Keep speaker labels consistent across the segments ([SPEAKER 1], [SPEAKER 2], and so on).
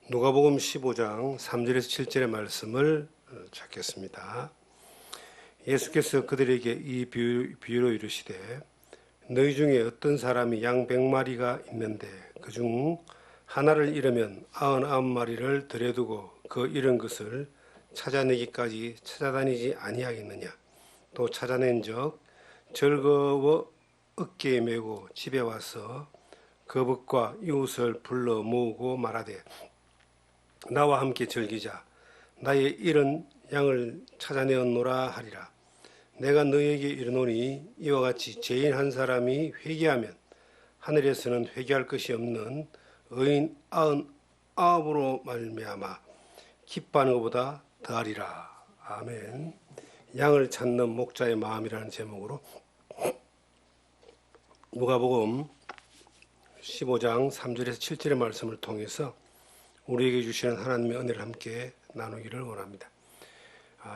[SPEAKER 1] 누가복음 15장 3절에서 7절의 말씀을 찾겠습니다. 예수께서 그들에게 이 비유로 이르시되 너희 중에 어떤 사람이 양 100마리가 있는데 그중 하나를 잃으면 99마리를 들여두고 그 잃은 것을 찾아내기까지 찾아다니지 아니하겠느냐. 또 찾아낸적 즐거워 어깨에 메고 집에 와서 거북과 이웃을 불러 모으고 말하되 나와 함께 즐기자. 나의 잃은 양을 찾아내었노라 하리라. 내가 너에게 이르노니 이와 같이 죄인 한 사람이 회개하면 하늘에서는 회개할 것이 없는 의인 99으로 말미암아 기뻐하는 것보다 더하리라. 아멘. 양을 찾는 목자의 마음이라는 제목으로 누가복음 15장 3절에서 7절의 말씀을 통해서 우리에게 주시는 하나님의 은혜를 함께 나누기를 원합니다.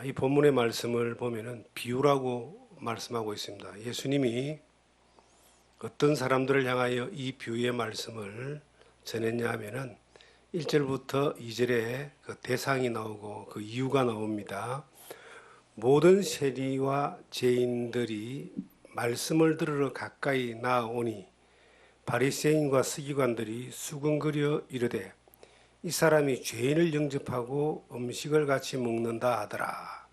[SPEAKER 1] 이 본문의 말씀을 보면은 비유라고 말씀하고 있습니다. 예수님이 어떤 사람들을 향하여 이 비유의 말씀을 전했냐 하면은 1절부터 2절에 그 대상이 나오고 그 이유가 나옵니다. 모든 세리와 죄인들이 말씀을 들으러 가까이 나아오니 바리새인과 서기관들이 수군거려 이르되 이 사람이 죄인을 영접하고 음식을 같이 먹는다 하더라.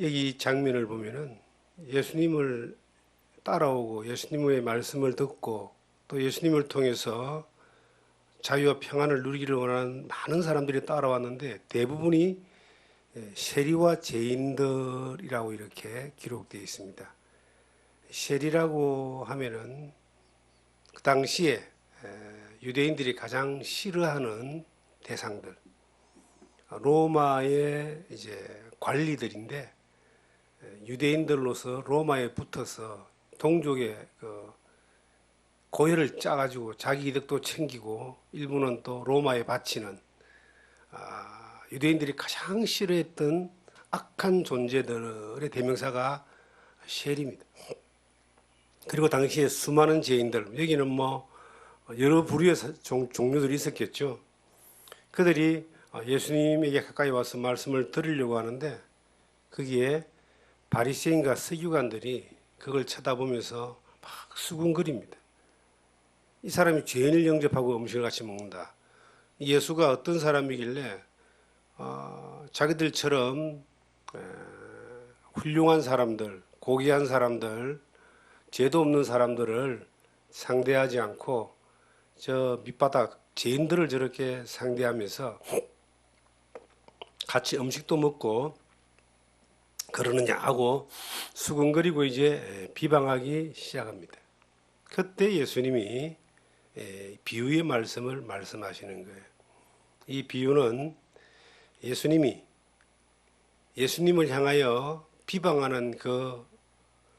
[SPEAKER 1] 여기 장면을 보면은 예수님을 따라오고 예수님의 말씀을 듣고 또 예수님을 통해서 자유와 평안을 누리기를 원하는 많은 사람들이 따라왔는데 대부분이 세리와 죄인들이라고 이렇게 기록되어 있습니다. 세리라고 하면은 그 당시에 유대인들이 가장 싫어하는 대상들, 로마의 이제 관리들인데 유대인들로서 로마에 붙어서 동족의 그 고혈을 짜가지고 자기 이득도 챙기고 일부는 또 로마에 바치는 유대인들이 가장 싫어했던 악한 존재들의 대명사가 셀입니다. 그리고 당시에 수많은 죄인들, 여기는 뭐 여러 부류의 종류들이 있었겠죠. 그들이 예수님에게 가까이 와서 말씀을 들으려고 하는데 거기에 바리새인과 서기관들이 그걸 쳐다보면서 막 수군거립니다. 이 사람이 죄인을 영접하고 음식을 같이 먹는다. 예수가 어떤 사람이길래 자기들처럼 훌륭한 사람들, 고귀한 사람들, 죄도 없는 사람들을 상대하지 않고 저 밑바닥 죄인들을 저렇게 상대하면서 같이 음식도 먹고 그러느냐 하고 수근거리고 이제 비방하기 시작합니다. 그때 예수님이 비유의 말씀을 말씀하시는 거예요. 이 비유는 예수님을 향하여 비방하는 그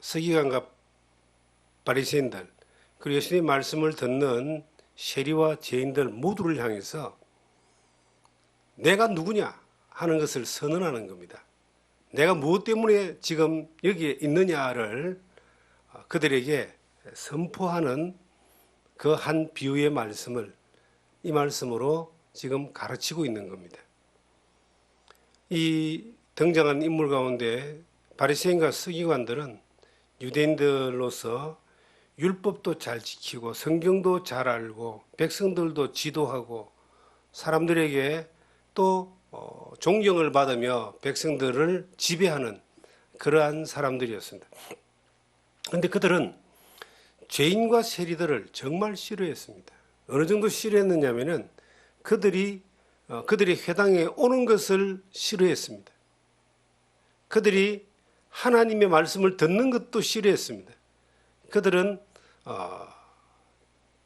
[SPEAKER 1] 서기관과 바리새인들 그리고 예수님의 말씀을 듣는 세리와 죄인들 모두를 향해서 내가 누구냐 하는 것을 선언하는 겁니다. 내가 무엇 때문에 지금 여기에 있느냐를 그들에게 선포하는 그 한 비유의 말씀을 이 말씀으로 지금 가르치고 있는 겁니다. 이 등장한 인물 가운데 바리새인과 서기관들은 유대인들로서 율법도 잘 지키고 성경도 잘 알고 백성들도 지도하고 사람들에게 또 존경을 받으며 백성들을 지배하는 그러한 사람들이었습니다. 그런데 그들은 죄인과 세리들을 정말 싫어했습니다. 어느 정도 싫어했느냐면은 그들이 회당에 오는 것을 싫어했습니다. 그들이 하나님의 말씀을 듣는 것도 싫어했습니다. 그들은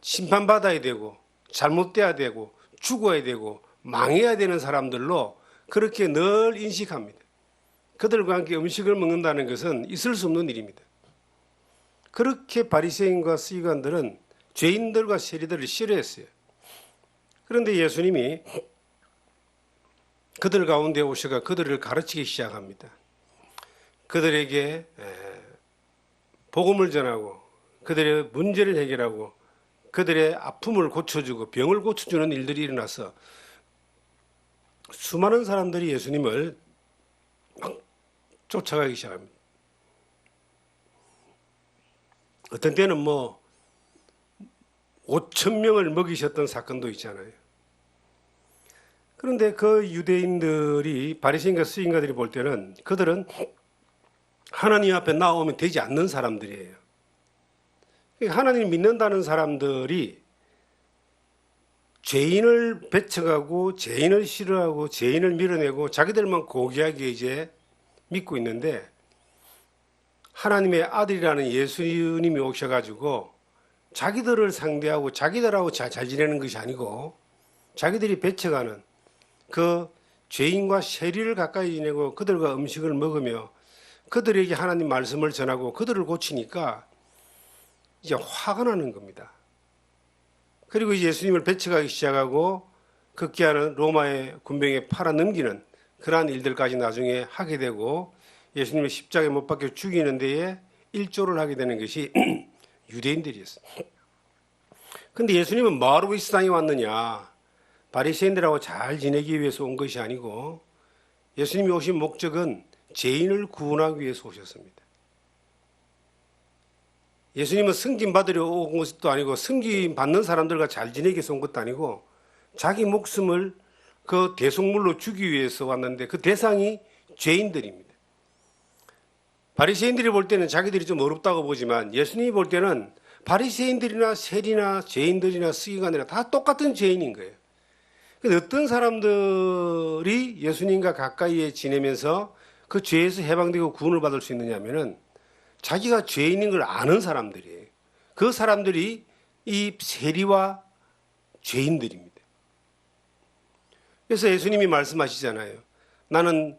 [SPEAKER 1] 심판받아야 되고 잘못돼야 되고 죽어야 되고 망해야 되는 사람들로 그렇게 늘 인식합니다. 그들과 함께 음식을 먹는다는 것은 있을 수 없는 일입니다. 그렇게 바리새인과 서기관들은 죄인들과 세리들을 싫어했어요. 그런데 예수님이 그들 가운데 오셔가 그들을 가르치기 시작합니다. 그들에게 복음을 전하고 그들의 문제를 해결하고 그들의 아픔을 고쳐주고 병을 고쳐주는 일들이 일어나서 수많은 사람들이 예수님을 막 쫓아가기 시작합니다. 어떤 때는 5천 명을 먹이셨던 사건도 있잖아요. 그런데 그 유대인들이 바리새인과 서기관들이 볼 때는 그들은 하나님 앞에 나오면 되지 않는 사람들이에요. 하나님 믿는다는 사람들이 죄인을 배척하고 죄인을 싫어하고 죄인을 밀어내고 자기들만 고귀하게 이제 믿고 있는데, 하나님의 아들이라는 예수님이 오셔가지고 자기들을 상대하고 자기들하고 잘 지내는 것이 아니고 자기들이 배척하는 그 죄인과 세리를 가까이 지내고 그들과 음식을 먹으며 그들에게 하나님 말씀을 전하고 그들을 고치니까 이제 화가 나는 겁니다. 그리고 이제 예수님을 배척하기 시작하고 급기야는 로마의 군병에 팔아넘기는 그러한 일들까지 나중에 하게 되고, 예수님을 십자가에 못 박혀 죽이는 데에 일조를 하게 되는 것이 유대인들이었어요. 근데 예수님은 뭐하러 이 세상에 왔느냐? 바리새인들하고 잘 지내기 위해서 온 것이 아니고 예수님이 오신 목적은 죄인을 구원하기 위해서 오셨습니다. 예수님은 승진 받으려 온 것도 아니고 승진 받는 사람들과 잘 지내기 위해서 온 것도 아니고 자기 목숨을 그 대속물로 주기 위해서 왔는데 그 대상이 죄인들입니다. 바리새인들이 볼 때는 자기들이 좀 어렵다고 보지만 예수님이 볼 때는 바리새인들이나 세리나 죄인들이나 서기관이나 다 똑같은 죄인인 거예요. 그런데 어떤 사람들이 예수님과 가까이에 지내면서 그 죄에서 해방되고 구원을 받을 수 있느냐 하면은 자기가 죄인인 걸 아는 사람들이에요. 그 사람들이 이 세리와 죄인들입니다. 그래서 예수님이 말씀하시잖아요. 나는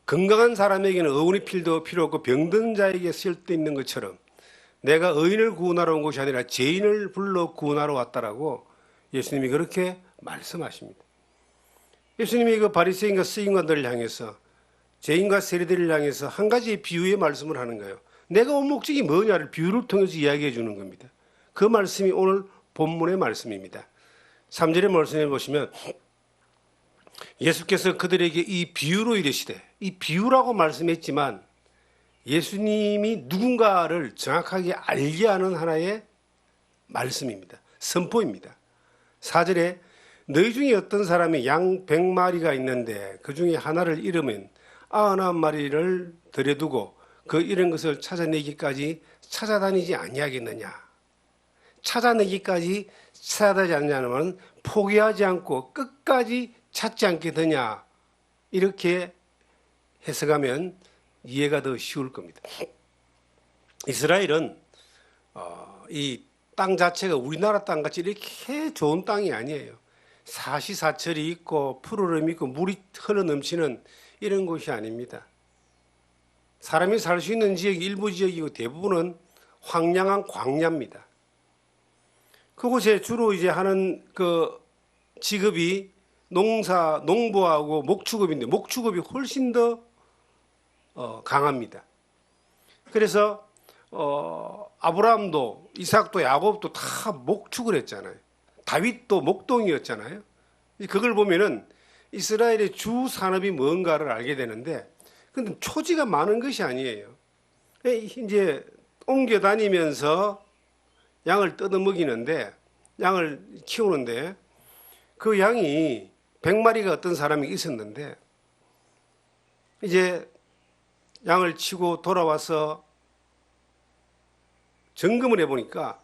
[SPEAKER 1] 건강한 사람에게는 의원이 필요 없고 병든 자에게 쓸데 있는 것처럼 내가 의인을 구원하러 온 것이 아니라 죄인을 불러 구원하러 왔다라고 예수님이 그렇게 말씀하십니다. 예수님이 그 바리새인과 서기관들을 향해서, 죄인과 세리들을 향해서 한 가지 비유의 말씀을 하는 거예요. 내가 온 목적이 뭐냐를 비유를 통해서 이야기해 주는 겁니다. 그 말씀이 오늘 본문의 말씀입니다. 3절의 말씀에 보시면 예수께서 그들에게 이 비유로 이르시되, 이 비유라고 말씀했지만 예수님이 누군가를 정확하게 알게 하는 하나의 말씀입니다. 선포입니다. 4절에 너희 중에 어떤 사람이 양 100마리가 있는데 그 중에 하나를 잃으면 99마리를 들여두고 그 잃은 것을 찾아내기까지 찾아다니지 아니하겠느냐. 찾아내기까지 찾아다니지 않냐면 포기하지 않고 끝까지 찾지 않게 되냐. 이렇게 해석하면 이해가 더 쉬울 겁니다. 이스라엘은 이 땅 자체가 우리나라 땅같이 이렇게 좋은 땅이 아니에요. 사시사철이 있고 푸르름이 있고 물이 흘러넘치는 이런 곳이 아닙니다. 사람이 살 수 있는 지역이 일부 지역이고 대부분은 황량한 광야입니다. 그곳에 주로 이제 하는 그 직업이 농부하고 목축업인데 목축업이 훨씬 더 강합니다. 그래서 아브라함도 이삭도 야곱도 다 목축을 했잖아요. 다윗도 목동이었잖아요. 그걸 보면은 이스라엘의 주 산업이 뭔가를 알게 되는데, 근데 초지가 많은 것이 아니에요. 이제 옮겨 다니면서 양을 뜯어먹이는데, 양을 키우는데, 그 양이 100마리가 어떤 사람이 있었는데, 이제 양을 치고 돌아와서 점검을 해보니까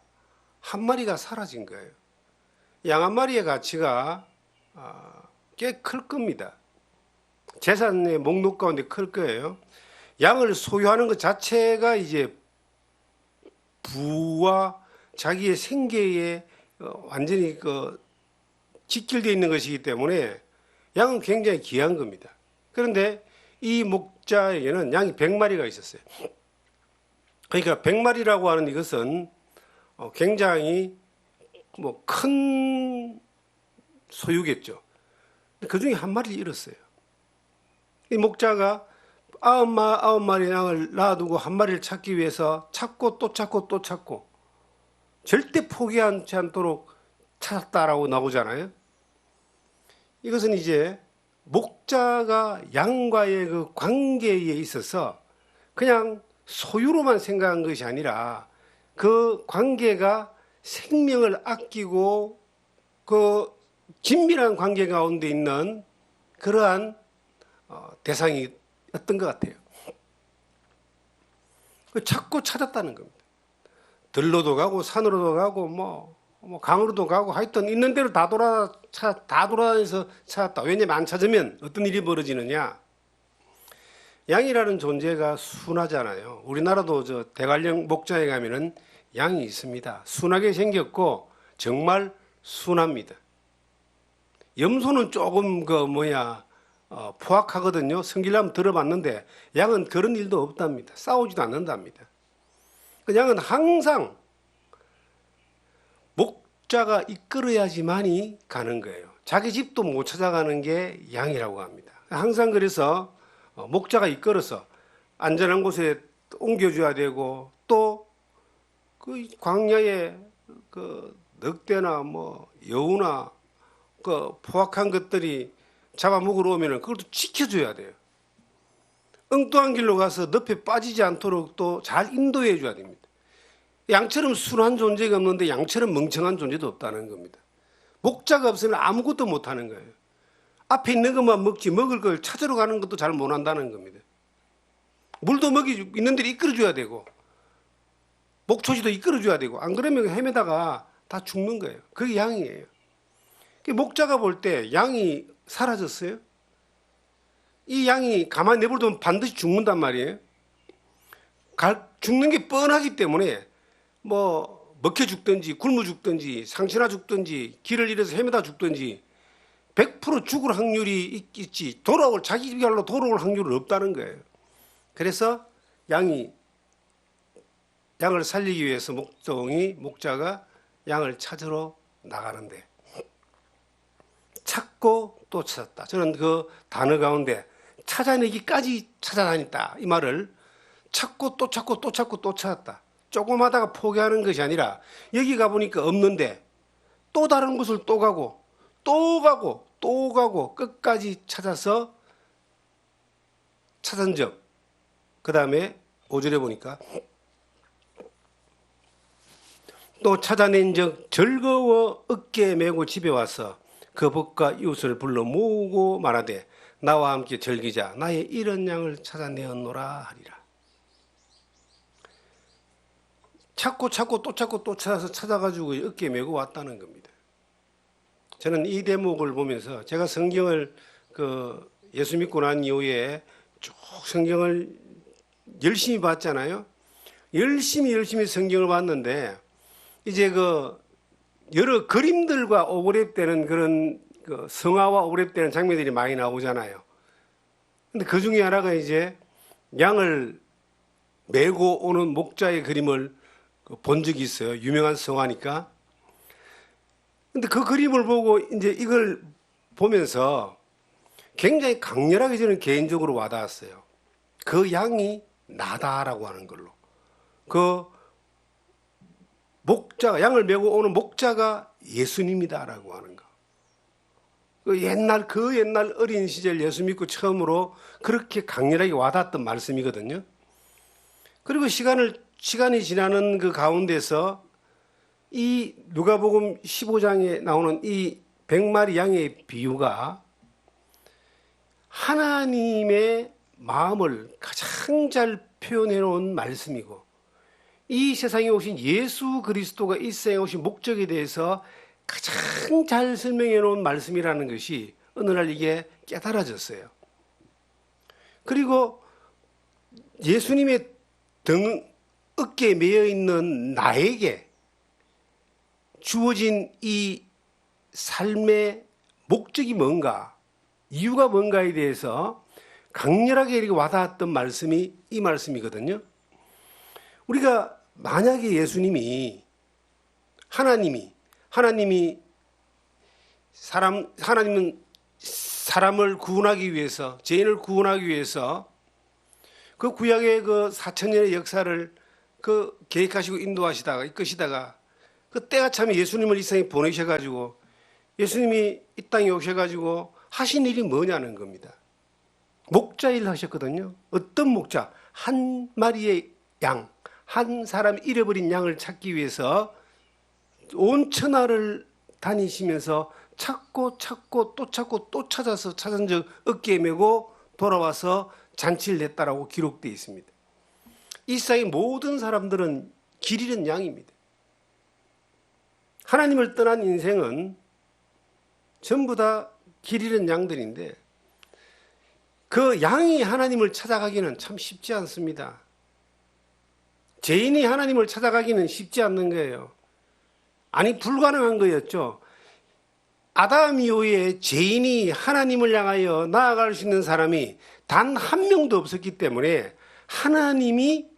[SPEAKER 1] 한 마리가 사라진 거예요. 양 한 마리의 가치가 꽤 클 겁니다. 재산의 목록 가운데 클 거예요. 양을 소유하는 것 자체가 이제 부와 자기의 생계에 완전히 직결되어 있는 것이기 때문에 양은 굉장히 귀한 겁니다. 그런데 이 목자에게는 양이 100마리가 있었어요. 그러니까 100마리라고 하는 이것은 굉장히 큰 소유겠죠. 그 중에 한 마리를 잃었어요. 이 목자가 99마리 양을 놔두고 한 마리를 찾기 위해서 찾고 또 찾고 또 찾고 절대 포기하지 않도록 찾았다라고 나오잖아요. 이것은 이제 목자가 양과의 그 관계에 있어서 그냥 소유로만 생각한 것이 아니라 그 관계가 생명을 아끼고 그 긴밀한 관계 가운데 있는 그러한 대상이었던 것 같아요. 찾고 찾았다는 겁니다. 들로도 가고 산으로도 가고 뭐 강으로도 가고 하여튼 있는 대로 다 돌아다녀서 찾았다. 왜냐면 안 찾으면 어떤 일이 벌어지느냐. 양이라는 존재가 순하잖아요. 우리나라도 저 대관령 목장에 가면은 양이 있습니다. 순하게 생겼고 정말 순합니다. 염소는 조금 포악하거든요. 성질나면 들어봤는데 양은 그런 일도 없답니다. 싸우지도 않는답니다. 그 양은 항상 목자가 이끌어야지만이 가는 거예요. 자기 집도 못 찾아가는 게 양이라고 합니다. 항상 그래서 목자가 이끌어서 안전한 곳에 옮겨줘야 되고 또 그 광야에 그 늑대나 여우나 그 포악한 것들이 잡아먹으러 오면은 그걸 또 지켜줘야 돼요. 엉뚱한 길로 가서 늪에 빠지지 않도록 또 잘 인도해 줘야 됩니다. 양처럼 순한 존재가 없는데 양처럼 멍청한 존재도 없다는 겁니다. 목자가 없으면 아무것도 못하는 거예요. 앞에 있는 것만 먹지 먹을 걸 찾으러 가는 것도 잘 못한다는 겁니다. 물도 있는 데를 이끌어줘야 되고 목초지도 이끌어줘야 되고 안 그러면 헤매다가 다 죽는 거예요. 그게 양이에요. 목자가 볼 때 양이 사라졌어요. 이 양이 가만히 내버려두면 반드시 죽는단 말이에요. 죽는 게 뻔하기 때문에 먹혀 죽든지 굶어 죽든지 상처나 죽든지 길을 잃어서 헤매다 죽든지 100% 죽을 확률이 있지 자기 길로 돌아올 확률은 없다는 거예요. 그래서 양을 살리기 위해서 목자가 양을 찾으러 나가는데 찾고 또 찾았다. 저는 그 단어 가운데 찾아내기까지 찾아다녔다. 이 말을 찾고 또 찾고 또 찾고 또 찾았다. 조금 하다가 포기하는 것이 아니라 여기 가보니까 없는데 또 다른 곳을 또 가고 또 가고 또 가고 끝까지 찾아서 찾은 적. 그 다음에 5절에 보니까 또 찾아낸 적 즐거워 어깨에 메고 집에 와서 그 벗과 이웃을 불러 모으고 말하되 나와 함께 즐기자 나의 잃은 양을 찾아내었노라 하리라. 찾고 또 찾고 또 찾아서 찾아가지고 어깨에 메고 왔다는 겁니다. 저는 이 대목을 보면서 제가 성경을 예수 믿고 난 이후에 쭉 성경을 열심히 봤잖아요. 열심히 성경을 봤는데 이제 여러 그림들과 오버랩되는 그런 성화와 오버랩되는 장면들이 많이 나오잖아요. 근데 그 중에 하나가 이제 양을 메고 오는 목자의 그림을 본 적이 있어요. 유명한 성화니까. 근데 그 그림을 보고 이제 이걸 보면서 굉장히 강렬하게 저는 개인적으로 와닿았어요. 그 양이 나다라고 하는 걸로. 양을 메고 오는 목자가 예수님이다라고 하는 거. 그 옛날 어린 시절 예수 믿고 처음으로 그렇게 강렬하게 와닿았던 말씀이거든요. 그리고 시간이 지나는 그 가운데서 이 누가복음 15장에 나오는 이 100마리 양의 비유가 하나님의 마음을 가장 잘 표현해 놓은 말씀이고 이 세상에 오신 예수 그리스도가 이 세상에 오신 목적에 대해서 가장 잘 설명해 놓은 말씀이라는 것이 어느 날 이게 깨달아졌어요. 그리고 예수님의 어깨에 매여 있는 나에게 주어진 이 삶의 목적이 뭔가, 이유가 뭔가에 대해서 강렬하게 이렇게 와닿았던 말씀이 이 말씀이거든요. 우리가 만약에 하나님은 사람을 구원하기 위해서, 죄인을 구원하기 위해서 그 구약의 그 4000년의 역사를 계획하시고 인도하시다가 이끄시다가 그 때가 참 예수님을 이 세상에 보내셔가지고 예수님이 이 땅에 오셔가지고 하신 일이 뭐냐는 겁니다. 목자 일을 하셨거든요. 어떤 목자? 한 마리의 양, 한 사람 잃어버린 양을 찾기 위해서 온 천하를 다니시면서 찾고 또 찾아서 찾은 적 어깨에 메고 돌아와서 잔치를 냈다라고 기록되어 있습니다. 이 세상의 모든 사람들은 길 잃은 양입니다. 하나님을 떠난 인생은 전부 다 길 잃은 양들인데 그 양이 하나님을 찾아가기는 참 쉽지 않습니다. 죄인이 하나님을 찾아가기는 쉽지 않는 거예요. 아니 불가능한 거였죠. 아담 이후에 죄인이 하나님을 향하여 나아갈 수 있는 사람이 단 한 명도 없었기 때문에 하나님이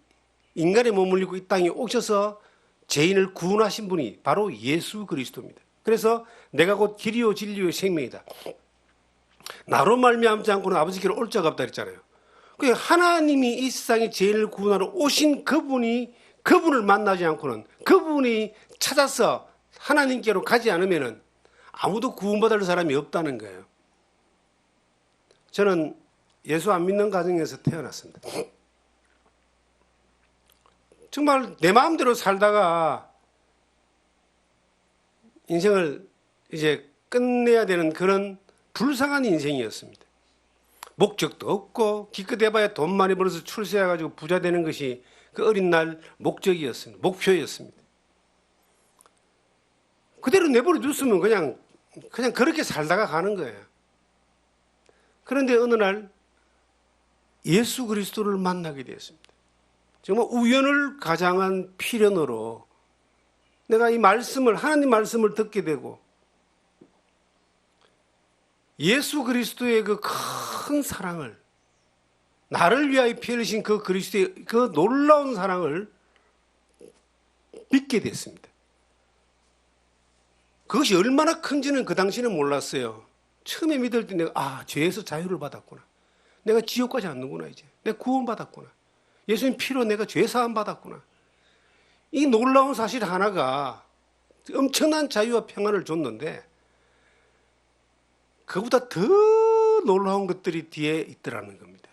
[SPEAKER 1] 인간의 몸을 입고 이 땅에 오셔서 죄인을 구원하신 분이 바로 예수 그리스도입니다. 그래서 내가 곧 길이요 진리요 생명이다. 나로 말미암지 않고는 아버지께로 올 자가 없다 그랬잖아요. 하나님이 이 세상에 죄인을 구원하러 오신 그분을 만나지 않고는, 그분이 찾아서 하나님께로 가지 않으면은 아무도 구원받을 사람이 없다는 거예요. 저는 예수 안 믿는 가정에서 태어났습니다. 정말 내 마음대로 살다가 인생을 이제 끝내야 되는 그런 불쌍한 인생이었습니다. 목적도 없고 기껏 해봐야 돈 많이 벌어서 출세해가지고 부자 되는 것이 그 어린 날 목적이었습니다. 목표였습니다. 그대로 내버려 뒀으면 그냥 그렇게 살다가 가는 거예요. 그런데 어느 날 예수 그리스도를 만나게 되었습니다. 정말 우연을 가장한 필연으로 내가 이 말씀을, 하나님 말씀을 듣게 되고 예수 그리스도의 그 큰 사랑을, 나를 위하여 피 흘리신 그 그리스도의 그 놀라운 사랑을 믿게 됐습니다. 그것이 얼마나 큰지는 그 당시는 몰랐어요. 처음에 믿을 때 내가 죄에서 자유를 받았구나. 내가 지옥 가지 않는구나 이제. 내가 구원받았구나. 예수님 피로 내가 죄 사함 받았구나. 이 놀라운 사실 하나가 엄청난 자유와 평안을 줬는데 그보다 더 놀라운 것들이 뒤에 있더라는 겁니다.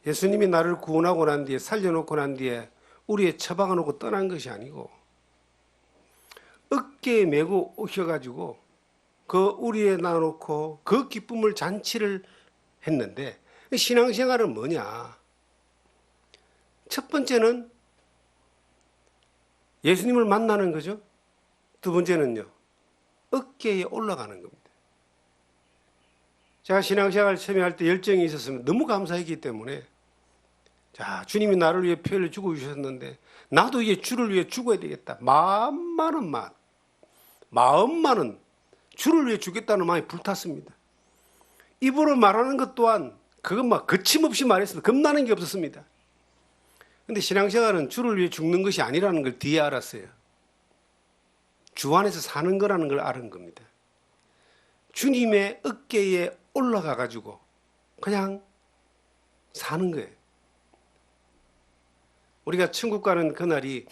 [SPEAKER 1] 예수님이 나를 구원하고 난 뒤에, 살려놓고 난 뒤에 우리의 처박아 놓고 떠난 것이 아니고 어깨에 메고 오셔가지고 그 우리에 놔놓고 그 기쁨을 잔치를 했는데, 신앙생활은 뭐냐? 첫 번째는 예수님을 만나는 거죠. 두 번째는요, 어깨에 올라가는 겁니다. 제가 신앙생활 참여할 때 열정이 있었으면 너무 감사했기 때문에, 자, 주님이 나를 위해 피 흘려 죽어주셨는데 나도 이제 주를 위해 죽어야 되겠다. 마음만은 주를 위해 죽겠다는 마음이 불탔습니다. 입으로 말하는 것 또한 그건 막 거침없이 말했습니다. 겁나는 게 없었습니다. 근데 신앙생활은 주를 위해 죽는 것이 아니라는 걸 뒤에 알았어요. 주 안에서 사는 거라는 걸 아는 겁니다. 주님의 어깨에 올라가 가지고 그냥 사는 거예요. 우리가 천국 가는 그날이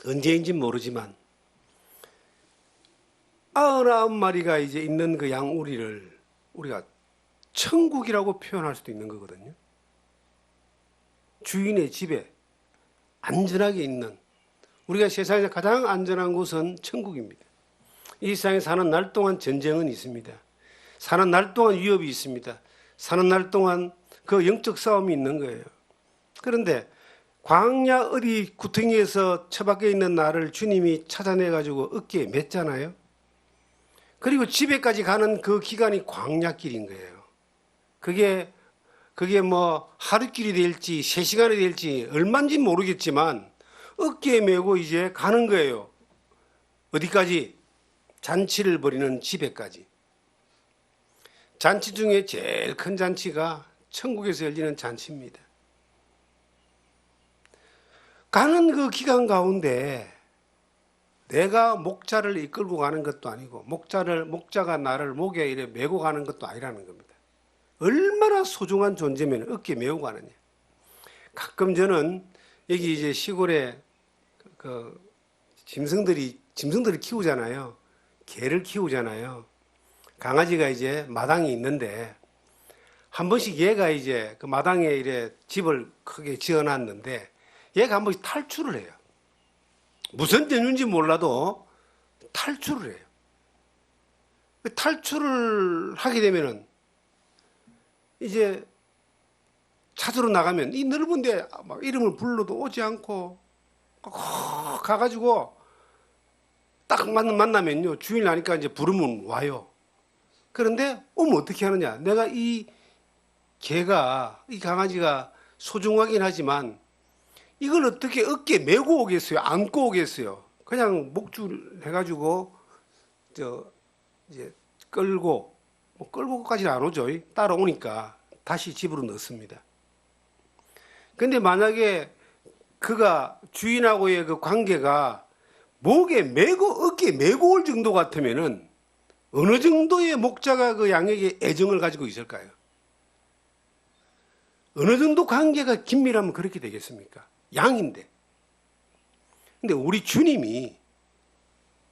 [SPEAKER 1] 언제인지 모르지만 99마리가 이제 있는 그 양우리를 우리가 천국이라고 표현할 수도 있는 거거든요. 주인의 집에 안전하게 있는, 우리가 세상에서 가장 안전한 곳은 천국입니다. 이 세상에 사는 날 동안 전쟁은 있습니다. 사는 날 동안 위협이 있습니다. 사는 날 동안 그 영적 싸움이 있는 거예요. 그런데 광야 어디 구덩이에서 처박혀 있는 나를 주님이 찾아내가지고 어깨에 맸잖아요. 그리고 집에까지 가는 그 기간이 광야길인 거예요. 그게 뭐 하루길이 될지 3시간이 될지 얼마인지 모르겠지만 어깨에 메고 이제 가는 거예요. 어디까지? 잔치를 벌이는 집에까지. 잔치 중에 제일 큰 잔치가 천국에서 열리는 잔치입니다. 가는 그 기간 가운데 내가 목자를 이끌고 가는 것도 아니고 목자가 나를 목에 이래 메고 가는 것도 아니라는 겁니다. 얼마나 소중한 존재면 어깨에 메고 가느냐. 가끔 저는 여기 이제 시골에 짐승들을 키우잖아요. 개를 키우잖아요. 강아지가 이제 마당에 있는데 한 번씩 얘가 이제 그 마당에 이래 집을 크게 지어놨는데 얘가 한 번씩 탈출을 해요. 무슨 이유인지 몰라도 탈출을 해요. 탈출을 하게 되면은 이제 찾으러 나가면 이 넓은데 막 이름을 불러도 오지 않고 가가지고 딱 만나면요 주인 나니까 이제 부르면 와요. 그런데 오면 어떻게 하느냐? 내가 이 강아지가 소중하긴 하지만 이걸 어떻게 어깨에 메고 오겠어요? 안고 오겠어요? 그냥 목줄 해가지고 이제 끌고까지는 안 오죠. 따라오니까 다시 집으로 넣습니다. 근데 만약에 그가 주인하고의 그 관계가 목에 메고 어깨에 메고 올 정도 같으면은 어느 정도의 목자가 그 양에게 애정을 가지고 있을까요? 어느 정도 관계가 긴밀하면 그렇게 되겠습니까? 양인데. 근데 우리 주님이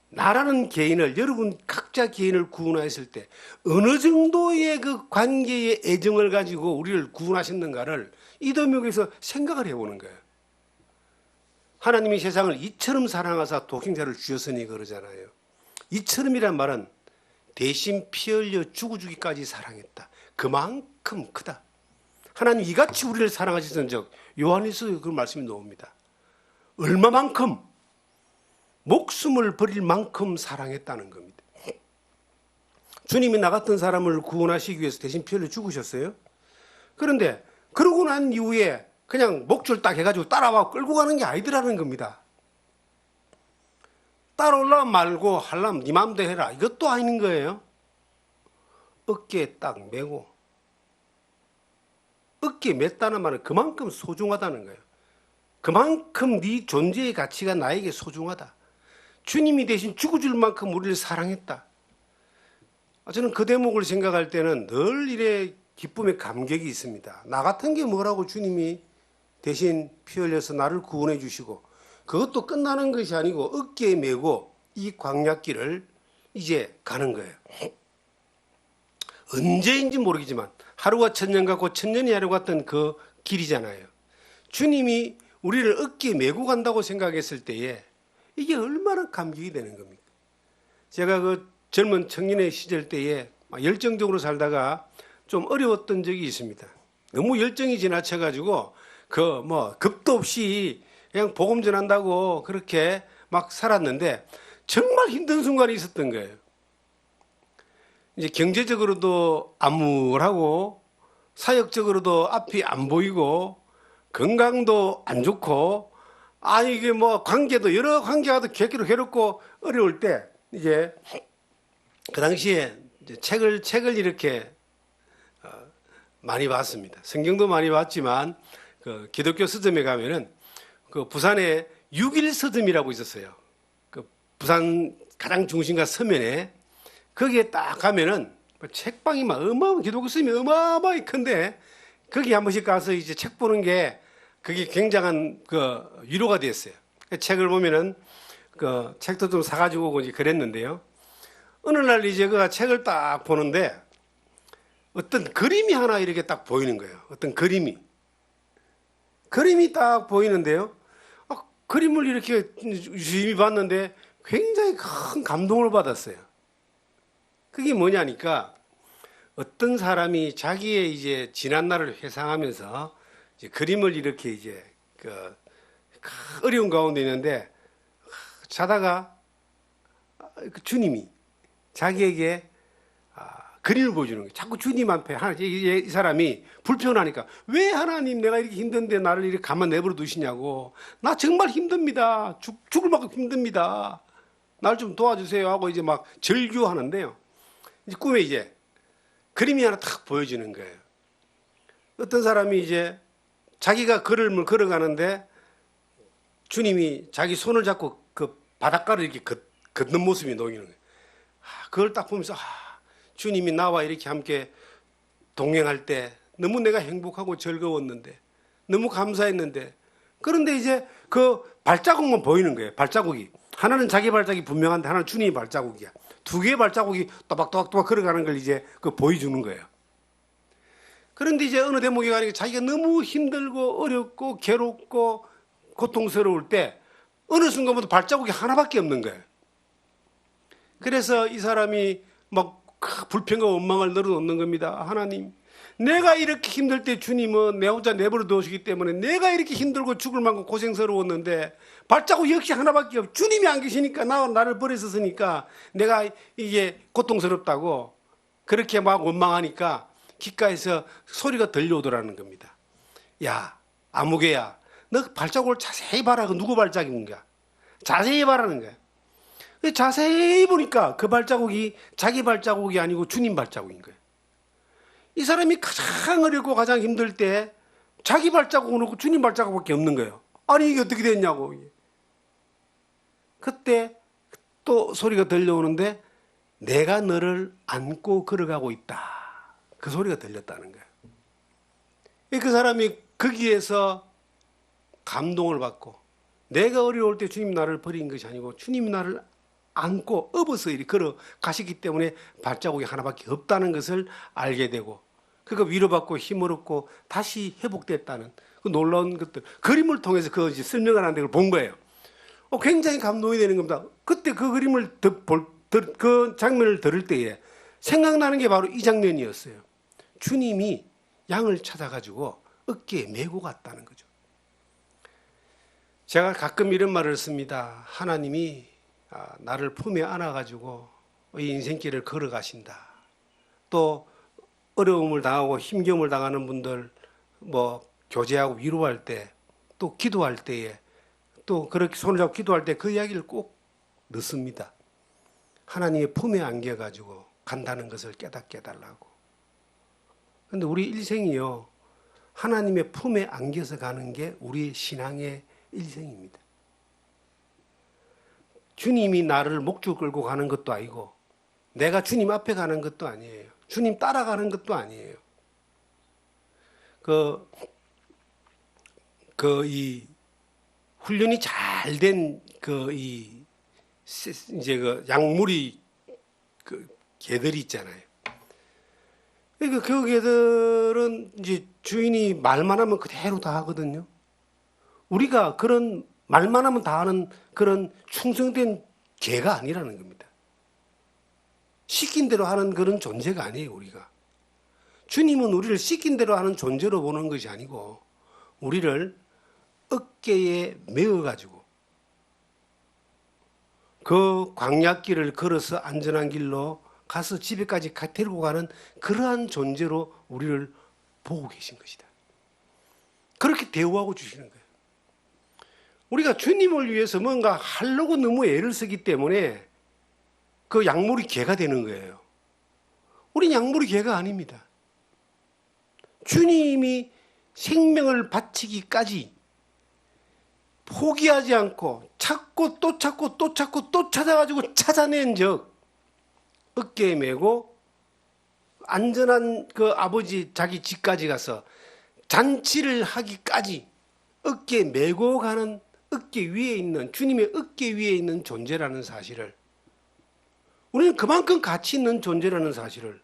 [SPEAKER 1] 나라는 개인을, 여러분 각자 개인을 구원하셨을 때 어느 정도의 그 관계의 애정을 가지고 우리를 구원하셨는가를 이 대목에서 생각을 해보는 거예요. 하나님이 세상을 이처럼 사랑하사 독생자를 주셨으니 그러잖아요. 이처럼이란 말은 대신 피 흘려 죽어주기까지 사랑했다. 그만큼 크다. 하나님 이같이 우리를 사랑하시던 적 요한에서 그런 말씀이 나옵니다. 얼마만큼 목숨을 버릴 만큼 사랑했다는 겁니다. 주님이 나 같은 사람을 구원하시기 위해서 대신 피 흘려 죽으셨어요. 그런데 그러고 난 이후에 그냥 목줄 딱 해가지고 따라와 끌고 가는 게 아니더라는 겁니다. 따라올라 말고 하려면 네 마음대로 해라. 이것도 아닌 거예요. 어깨에 딱 메고. 어깨에 맸다는 말은 그만큼 소중하다는 거예요. 그만큼 네 존재의 가치가 나에게 소중하다. 주님이 대신 죽어줄 만큼 우리를 사랑했다. 저는 그 대목을 생각할 때는 늘 이래 기쁨의 감격이 있습니다. 나 같은 게 뭐라고 주님이 대신 피 흘려서 나를 구원해 주시고 그것도 끝나는 것이 아니고 어깨에 메고 이 광야길을 이제 가는 거예요. 언제인지 모르겠지만 하루가 천년 같고 천년이 하루 같던 그 길이잖아요. 주님이 우리를 어깨에 메고 간다고 생각했을 때에 이게 얼마나 감격이 되는 겁니까? 제가 그 젊은 청년의 시절 때에 열정적으로 살다가 좀 어려웠던 적이 있습니다. 너무 열정이 지나쳐가지고 겁도 없이 그냥 복음 전한다고 그렇게 막 살았는데 정말 힘든 순간이 있었던 거예요. 이제 경제적으로도 암울하고 사역적으로도 앞이 안 보이고 건강도 안 좋고 이게 관계도 여러 관계가 괴롭고 어려울 때 이제 그 당시에 이제 책을 이렇게 많이 봤습니다. 성경도 많이 봤지만 그 기독교 서점에 가면은 그 부산에 6일 서점이라고 있었어요. 그 부산 가장 중심가 서면에 거기에 딱 가면은 책방이 막 기독교 서점이 어마어마하게 큰데 거기 한 번씩 가서 이제 책 보는 게 그게 굉장한 그 위로가 됐어요. 그 책을 보면은 그 책도 좀 사가지고 오고 이제 그랬는데요. 어느 날 이제 그 책을 딱 보는데 어떤 그림이 하나 이렇게 딱 보이는 거예요. 어떤 그림이 딱 보이는데요. 그림을 이렇게 유심히 봤는데 굉장히 큰 감동을 받았어요. 그게 뭐냐니까 어떤 사람이 자기의 이제 지난 날을 회상하면서 이제 그림을 이렇게 이제 그 어려운 가운데 있는데 자다가 주님이 자기에게 그림을 보여주는 거예요. 자꾸 주님한테 이 사람이 불편하니까 왜 하나님 내가 이렇게 힘든데 나를 이렇게 가만 내버려 두시냐고. 나 정말 힘듭니다. 죽을 만큼 힘듭니다. 날 좀 도와주세요 하고 이제 막 절규하는데요. 이제 꿈에 이제 그림이 하나 탁 보여지는 거예요. 어떤 사람이 이제 자기가 걸음을 걸어가는데 주님이 자기 손을 잡고 그 바닷가를 이렇게 걷는 모습이 놓이는 거예요. 그걸 딱 보면서 주님이 나와 이렇게 함께 동행할 때 너무 내가 행복하고 즐거웠는데 너무 감사했는데 그런데 이제 그 발자국만 보이는 거예요. 발자국이 하나는 자기 발자국이 분명한데 하나는 주님의 발자국이야. 두 개의 발자국이 또박또박 걸어가는 걸 이제 보여주는 거예요. 그런데 이제 어느 대목에 가니까 자기가 너무 힘들고 어렵고 괴롭고 고통스러울 때 어느 순간부터 발자국이 하나밖에 없는 거예요. 그래서 이 사람이 막 불평과 원망을 늘어놓는 겁니다. 하나님, 내가 이렇게 힘들 때 주님은 내 혼자 내버려 두시기 때문에 내가 이렇게 힘들고 죽을 만큼 고생스러웠는데 발자국 역시 하나밖에 없. 주님이 안 계시니까 나를 버렸었으니까 내가 이게 고통스럽다고 그렇게 막 원망하니까 귓가에서 소리가 들려오더라는 겁니다. 야, 아무개야, 너 발자국을 자세히 봐라. 그 누구 발자국인가? 자세히 봐라는 거야. 자세히 보니까 그 발자국이 자기 발자국이 아니고 주님 발자국인 거예요. 이 사람이 가장 어렵고 가장 힘들 때 자기 발자국을 놓고 주님 발자국밖에 없는 거예요. 아니 이게 어떻게 됐냐고. 그때 또 소리가 들려오는데 내가 너를 안고 걸어가고 있다. 그 소리가 들렸다는 거예요. 그 사람이 거기에서 감동을 받고 내가 어려울 때 주님 나를 버린 것이 아니고 주님이 나를 안고 업어서 이리 걸어가시기 때문에 발자국이 하나밖에 없다는 것을 알게 되고 그러니까 위로받고 힘을 얻고 다시 회복됐다는 그 놀라운 것들 그림을 통해서 그 설명을 하는 걸 본 거예요. 굉장히 감동이 되는 겁니다. 그때 그 그림을 그 장면을 들을 때에 생각나는 게 바로 이 장면이었어요. 주님이 양을 찾아가지고 어깨에 메고 갔다는 거죠. 제가 가끔 이런 말을 씁니다. 하나님이 나를 품에 안아가지고 이 인생길을 걸어가신다. 또 어려움을 당하고 힘겨움을 당하는 분들 교제하고 위로할 때 또 기도할 때에 또 그렇게 손을 잡고 기도할 때 그 이야기를 꼭 넣습니다. 하나님의 품에 안겨가지고 간다는 것을 깨닫게 해달라고. 그런데 우리 일생이요, 하나님의 품에 안겨서 가는 게 우리의 신앙의 일생입니다. 주님이 나를 목줄 끌고 가는 것도 아니고 내가 주님 앞에 가는 것도 아니에요. 주님 따라가는 것도 아니에요. 이 훈련이 잘 된 양무리 개들이 있잖아요. 그러니까 그 개들은 이제 주인이 말만 하면 그대로 다 하거든요. 우리가 그런 말만 하면 다 하는 그런 충성된 개가 아니라는 겁니다. 시킨 대로 하는 그런 존재가 아니에요, 우리가. 주님은 우리를 시킨 대로 하는 존재로 보는 것이 아니고 우리를 어깨에 메어가지고 그 광야길을 걸어서 안전한 길로 가서 집에까지 데리고 가는 그러한 존재로 우리를 보고 계신 것이다. 그렇게 대우하고 주시는 거예요. 우리가 주님을 위해서 뭔가 하려고 너무 애를 쓰기 때문에 그 약물이 개가 되는 거예요. 우린 약물이 개가 아닙니다. 주님이 생명을 바치기까지 포기하지 않고 찾고 또 찾고 또 찾고 또 찾아가지고 찾아낸 적 어깨에 메고 안전한 그 아버지 자기 집까지 가서 잔치를 하기까지 어깨에 메고 가는 어깨 위에 있는 주님의 어깨 위에 있는 존재라는 사실을 우리는 그만큼 가치 있는 존재라는 사실을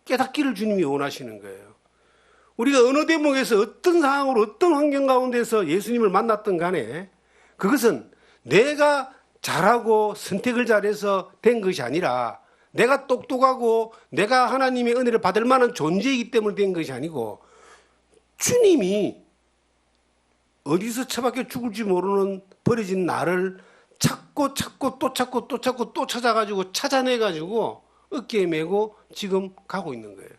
[SPEAKER 1] 깨닫기를 주님이 원하시는 거예요. 우리가 어느 대목에서 어떤 상황으로 어떤 환경 가운데서 예수님을 만났던 간에 그것은 내가 잘하고 선택을 잘해서 된 것이 아니라 내가 똑똑하고 내가 하나님의 은혜를 받을 만한 존재이기 때문에 된 것이 아니고 주님이 어디서 처박혀 죽을지 모르는 버려진 나를 찾고 찾고 또 찾고 또 찾고 또 찾아가지고 찾아내가지고 어깨에 메고 지금 가고 있는 거예요.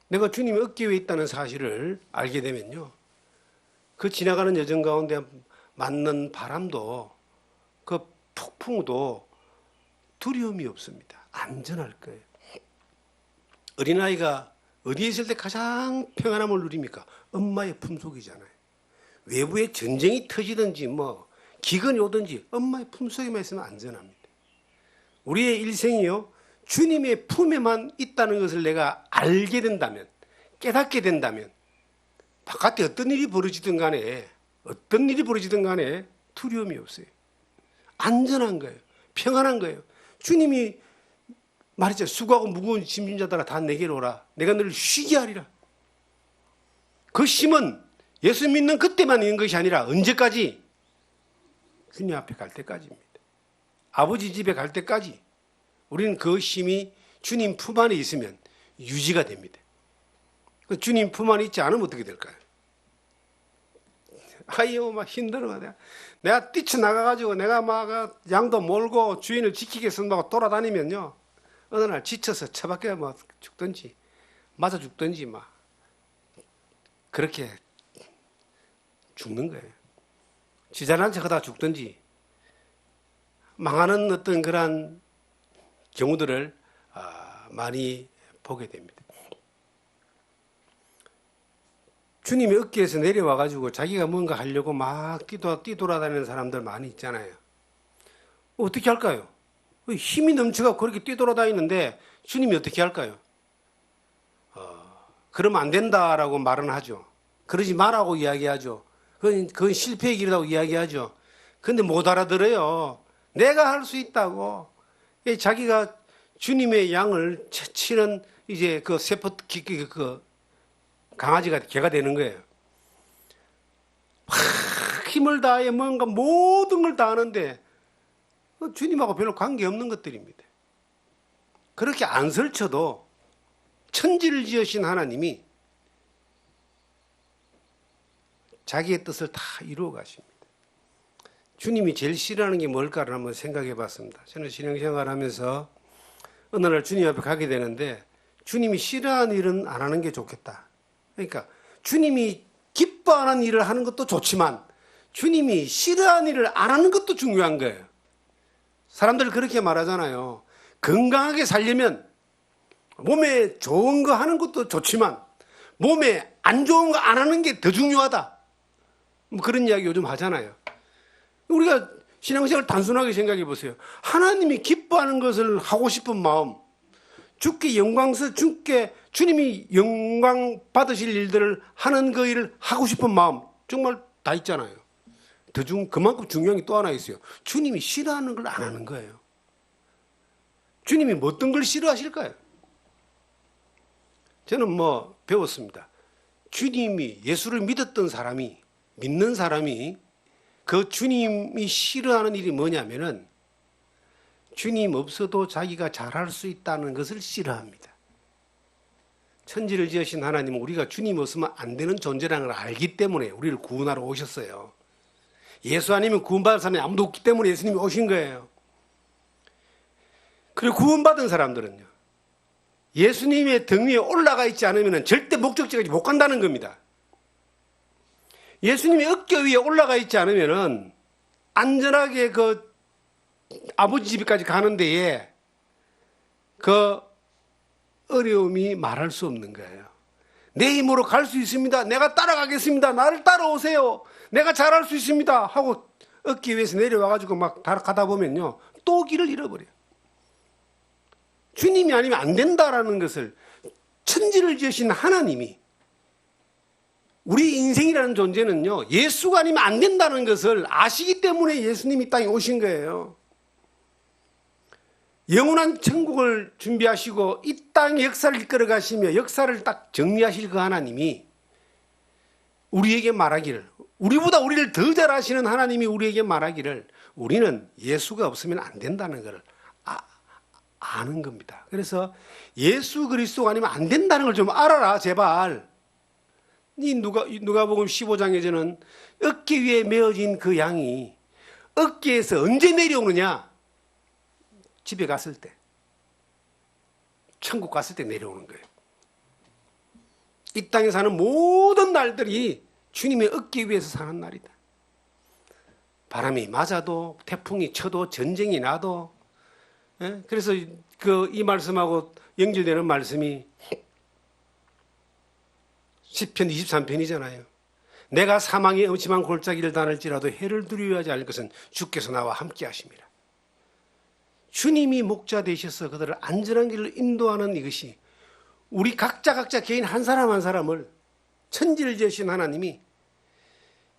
[SPEAKER 1] 내가 주님의 어깨 위에 있다는 사실을 알게 되면요, 그 지나가는 여정 가운데 맞는 바람도 그 폭풍우도 두려움이 없습니다. 안전할 거예요. 어린아이가 어디에 있을 때 가장 평안함을 누립니까? 엄마의 품속이잖아요. 외부에 전쟁이 터지든지 기근이 오든지 엄마의 품속에만 있으면 안전합니다. 우리의 일생이요, 주님의 품에만 있다는 것을 내가 알게 된다면, 깨닫게 된다면 바깥에 어떤 일이 벌어지든 간에 두려움이 없어요. 안전한 거예요. 평안한 거예요. 주님이 말했죠. 수고하고 무거운 짐진 자들아 다 내게로 오라. 내가 너를 쉬게 하리라. 그 쉼은 예수 믿는 그때만 있는 것이 아니라 언제까지? 주님 앞에 갈 때까지입니다. 아버지 집에 갈 때까지 우리는 그 쉼이 주님 품 안에 있으면 유지가 됩니다. 주님 품 안에 있지 않으면 어떻게 될까요? 아유, 막 힘들어. 내가 뛰쳐나가가지고 내가 막 양도 몰고 주인을 지키게 쓴다고 돌아다니면요. 어느 날 지쳐서 처박혀 뭐 죽든지, 맞아 죽든지 막 그렇게 죽는 거예요. 지잘난 척 하다 죽든지 망하는 어떤 그런 경우들을 많이 보게 됩니다. 주님이 어깨에서 내려와가지고 자기가 뭔가 하려고 막 뛰돌아다니는 사람들 많이 있잖아요. 어떻게 할까요? 힘이 넘쳐가 그렇게 뛰돌아다니는데 주님이 어떻게 할까요? 그러면 안 된다라고 말은 하죠. 그러지 말라고 이야기하죠. 그건 실패의 길이라고 이야기하죠. 근데 못 알아들어요. 내가 할 수 있다고. 자기가 주님의 양을 치는 이제 그 세포 그 강아지가 개가 되는 거예요. 힘을 다해 뭔가 모든 걸 다 하는데 주님하고 별로 관계없는 것들입니다. 그렇게 안 설쳐도 천지를 지으신 하나님이 자기의 뜻을 다 이루어 가십니다. 주님이 제일 싫어하는 게 뭘까를 한번 생각해 봤습니다. 저는 신앙생활 하면서 어느 날 주님 앞에 가게 되는데 주님이 싫어하는 일은 안 하는 게 좋겠다. 그러니까 주님이 기뻐하는 일을 하는 것도 좋지만 주님이 싫어하는 일을 안 하는 것도 중요한 거예요. 사람들 그렇게 말하잖아요. 건강하게 살려면 몸에 좋은 거 하는 것도 좋지만 몸에 안 좋은 거 안 하는 게 더 중요하다. 뭐 그런 이야기 요즘 하잖아요. 우리가 신앙생활 단순하게 생각해 보세요. 하나님이 기뻐하는 것을 하고 싶은 마음, 주께 주님이 영광 받으실 일들을 하는 그 일을 하고 싶은 마음 정말 다 있잖아요. 그만큼 중요한 게 또 하나 있어요. 주님이 싫어하는 걸 안 하는 거예요. 주님이 어떤 걸 싫어하실까요? 저는 뭐 배웠습니다. 주님이 예수를 믿는 사람이 그 주님이 싫어하는 일이 뭐냐면은 주님 없어도 자기가 잘할 수 있다는 것을 싫어합니다. 천지를 지으신 하나님은 우리가 주님 없으면 안 되는 존재라는 걸 알기 때문에 우리를 구원하러 오셨어요. 예수 아니면 구원받을 사람이 아무도 없기 때문에 예수님이 오신 거예요. 그리고 구원받은 사람들은요, 예수님의 등 위에 올라가 있지 않으면 절대 목적지까지 못 간다는 겁니다. 예수님의 어깨 위에 올라가 있지 않으면 안전하게 그 아버지 집까지 가는 데에 그 어려움이 말할 수 없는 거예요. 내 힘으로 갈 수 있습니다. 내가 따라가겠습니다. 나를 따라오세요. 내가 잘할 수 있습니다. 하고 어깨 위에서 내려와가지고 막 가다 보면요, 또 길을 잃어버려요. 주님이 아니면 안 된다라는 것을 천지를 지으신 하나님이, 우리 인생이라는 존재는요, 예수가 아니면 안 된다는 것을 아시기 때문에 예수님이 땅에 오신 거예요. 영원한 천국을 준비하시고 이 땅의 역사를 이끌어 가시며 역사를 딱 정리하실 그 하나님이 우리에게 말하기를, 우리보다 우리를 더 잘 아시는 하나님이 우리에게 말하기를 우리는 예수가 없으면 안 된다는 걸 아는 겁니다. 그래서 예수 그리스도가 아니면 안 된다는 걸 좀 알아라, 제발. 이 누가복음 15장에서는 어깨 위에 메어진 그 양이 어깨에서 언제 내려오느냐? 집에 갔을 때, 천국 갔을 때 내려오는 거예요. 이 땅에 사는 모든 날들이 주님의 어깨 위에서 사는 날이다. 바람이 맞아도, 태풍이 쳐도, 전쟁이 나도. 그래서 이 말씀하고 연결되는 말씀이 시편 23편이잖아요. 내가 사망의 음침한 골짜기를 다닐지라도 해를 두려워하지 않을 것은 주께서 나와 함께 하심이라. 주님이 목자 되셔서 그들을 안전한 길을 인도하는 이것이 우리 각자 개인 한 사람 한 사람을 천지를 지으신 하나님이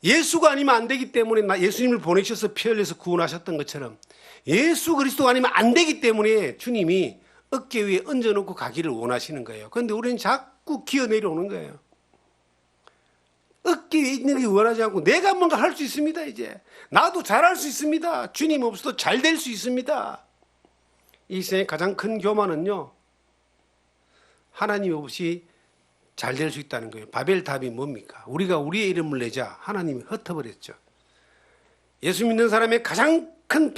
[SPEAKER 1] 예수가 아니면 안 되기 때문에 예수님을 보내셔서 피 흘려서 구원하셨던 것처럼 예수 그리스도가 아니면 안 되기 때문에 주님이 어깨 위에 얹어놓고 가기를 원하시는 거예요. 그런데 우리는 자꾸 기어 내려오는 거예요. 어깨 위에 있는 게 원하지 않고 내가 뭔가 할 수 있습니다. 이제 나도 잘할 수 있습니다. 주님 없어도 잘 될 수 있습니다. 이 세상의 가장 큰 교만은요, 하나님 없이 잘 될 수 있다는 거예요. 바벨탑이 뭡니까? 우리가 우리의 이름을 내자 하나님이 흩어버렸죠. 예수 믿는 사람의 가장 큰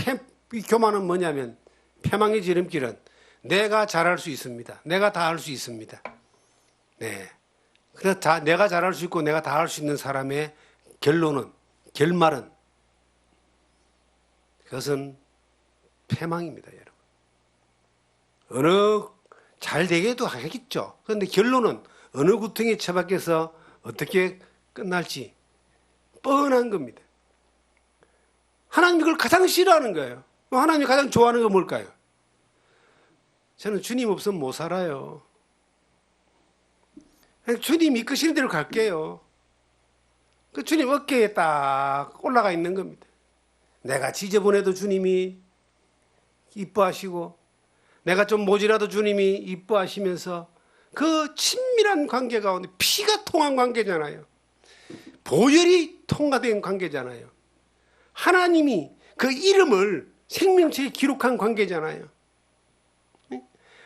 [SPEAKER 1] 교만은 뭐냐면, 패망의 지름길은 내가 잘할 수 있습니다. 내가 다 할 수 있습니다. 네. 그래서 내가 잘할 수 있고 내가 다 할 수 있는 사람의 결말은 그것은 패망입니다, 여러분. 어느 잘 되게도 하겠죠. 그런데 결론은 어느 구덩이에 처박혀서 어떻게 끝날지 뻔한 겁니다. 하나님이 그걸 가장 싫어하는 거예요. 하나님이 가장 좋아하는 건 뭘까요? 저는 주님 없으면 못 살아요. 주님 이끄시는 대로 갈게요. 그 주님 어깨에 딱 올라가 있는 겁니다. 내가 지저분해도 주님이 이뻐하시고 내가 좀 모질라도 주님이 이뻐하시면서 그 친밀한 관계 가운데 피가 통한 관계잖아요. 보혈이 통과된 관계잖아요. 하나님이 그 이름을 생명체에 기록한 관계잖아요.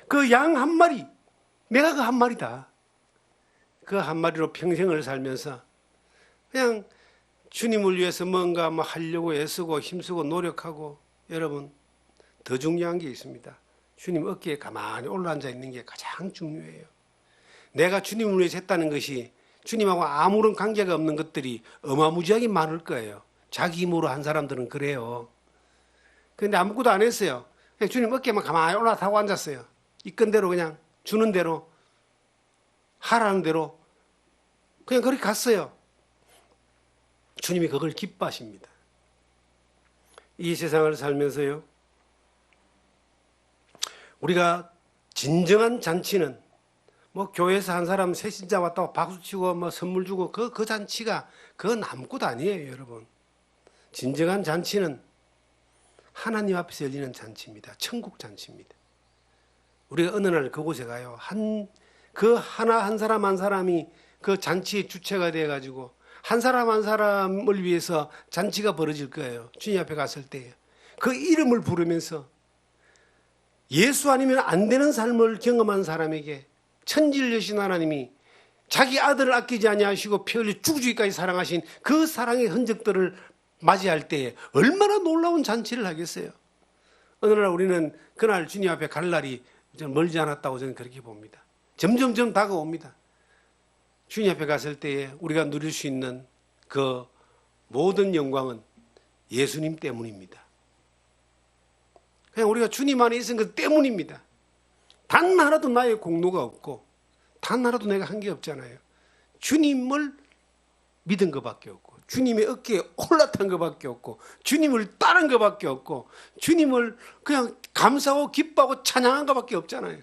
[SPEAKER 1] 그 양 한 마리, 내가 그 한 마리다. 그 한 마리로 평생을 살면서 그냥 주님을 위해서 뭔가 하려고 애쓰고 힘쓰고 노력하고, 여러분 더 중요한 게 있습니다. 주님 어깨에 가만히 올라앉아 있는 게 가장 중요해요. 내가 주님을 위해서 했다는 것이 주님하고 아무런 관계가 없는 것들이 어마무지하게 많을 거예요. 자기 힘으로 한 사람들은 그래요. 그런데 아무것도 안 했어요. 그냥 주님 어깨만 가만히 올라타고 앉았어요. 이끈 대로 그냥 주는 대로 하라는 대로 그냥 그렇게 갔어요. 주님이 그걸 기뻐하십니다. 이 세상을 살면서요, 우리가 진정한 잔치는 교회에서 한 사람 새신자 왔다고 박수치고 선물 주고 그 잔치가 그건 아무것도 아니에요, 여러분. 진정한 잔치는 하나님 앞에서 열리는 잔치입니다. 천국 잔치입니다. 우리가 어느 날 그곳에 가요. 그 하나 한 사람 한 사람이 그 잔치의 주체가 돼가지고 한 사람 한 사람을 위해서 잔치가 벌어질 거예요. 주님 앞에 갔을 때 그 이름을 부르면서 예수 아니면 안 되는 삶을 경험한 사람에게 천지를 여신 하나님이 자기 아들을 아끼지 아니하시고 피 흘려 죽어주기까지 사랑하신 그 사랑의 흔적들을 맞이할 때에 얼마나 놀라운 잔치를 하겠어요. 어느 날 우리는 그날 주님 앞에 갈 날이 멀지 않았다고 저는 그렇게 봅니다. 점점점 다가옵니다. 주님 앞에 갔을 때에 우리가 누릴 수 있는 그 모든 영광은 예수님 때문입니다. 그냥 우리가 주님 안에 있은 것 때문입니다. 단 하나도 나의 공로가 없고 단 하나도 내가 한 게 없잖아요. 주님을 믿은 것밖에 없고 주님의 어깨에 올라탄 것밖에 없고 주님을 따른 것밖에 없고 주님을 그냥 감사하고 기뻐하고 찬양한 것밖에 없잖아요.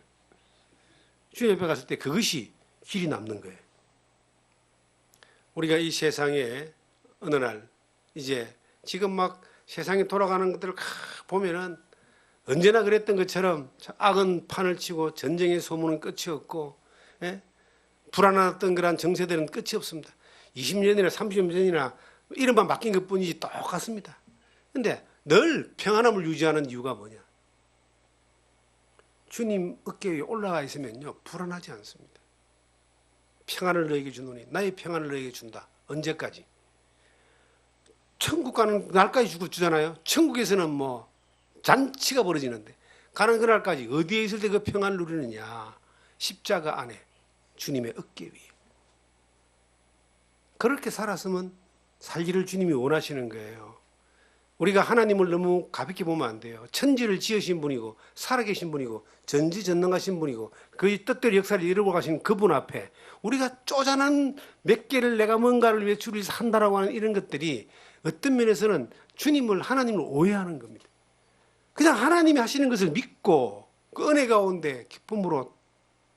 [SPEAKER 1] 주님 앞에 갔을 때 그것이 길이 남는 거예요. 우리가 이 세상에 어느 날 이제 지금 세상에 돌아가는 것들을 보면은 언제나 그랬던 것처럼 악은 판을 치고 전쟁의 소문은 끝이 없고, 불안했던 그런 정세들은 끝이 없습니다. 20년이나 30년 전이나 이름만 바뀐 것뿐이지 똑같습니다. 그런데 늘 평안함을 유지하는 이유가 뭐냐? 주님 어깨 위에 올라가 있으면요 불안하지 않습니다. 평안을 너에게 주노니 나의 평안을 너에게 준다. 언제까지? 천국 가는 날까지 주잖아요. 천국에서는 잔치가 벌어지는데 가는 그날까지 어디에 있을 때 그 평안을 누리느냐? 십자가 안에 주님의 어깨 위에. 그렇게 살았으면 살기를 주님이 원하시는 거예요. 우리가 하나님을 너무 가볍게 보면 안 돼요. 천지를 지으신 분이고 살아계신 분이고 전지전능하신 분이고 그 뜻대로 역사를 이루고 가신 그분 앞에 우리가 쪼잔한 몇 개를 내가 뭔가를 위해 주를 위해서 한다라고 하는 이런 것들이 어떤 면에서는 주님을 하나님을 오해하는 겁니다. 그냥 하나님이 하시는 것을 믿고 그 은혜 가운데 기쁨으로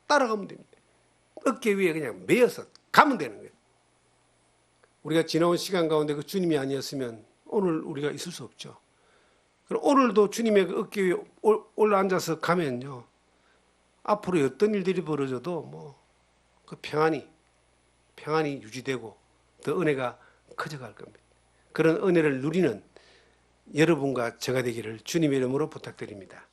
[SPEAKER 1] 따라가면 됩니다. 어깨 위에 그냥 매여서 가면 되는 거예요. 우리가 지나온 시간 가운데 그 주님이 아니었으면 오늘 우리가 있을 수 없죠. 그럼 오늘도 주님의 그 어깨 위에 올라앉아서 가면요. 앞으로 어떤 일들이 벌어져도 그 평안이 유지되고 더 은혜가 커져갈 겁니다. 그런 은혜를 누리는 여러분과 제가 되기를 주님의 이름으로 부탁드립니다.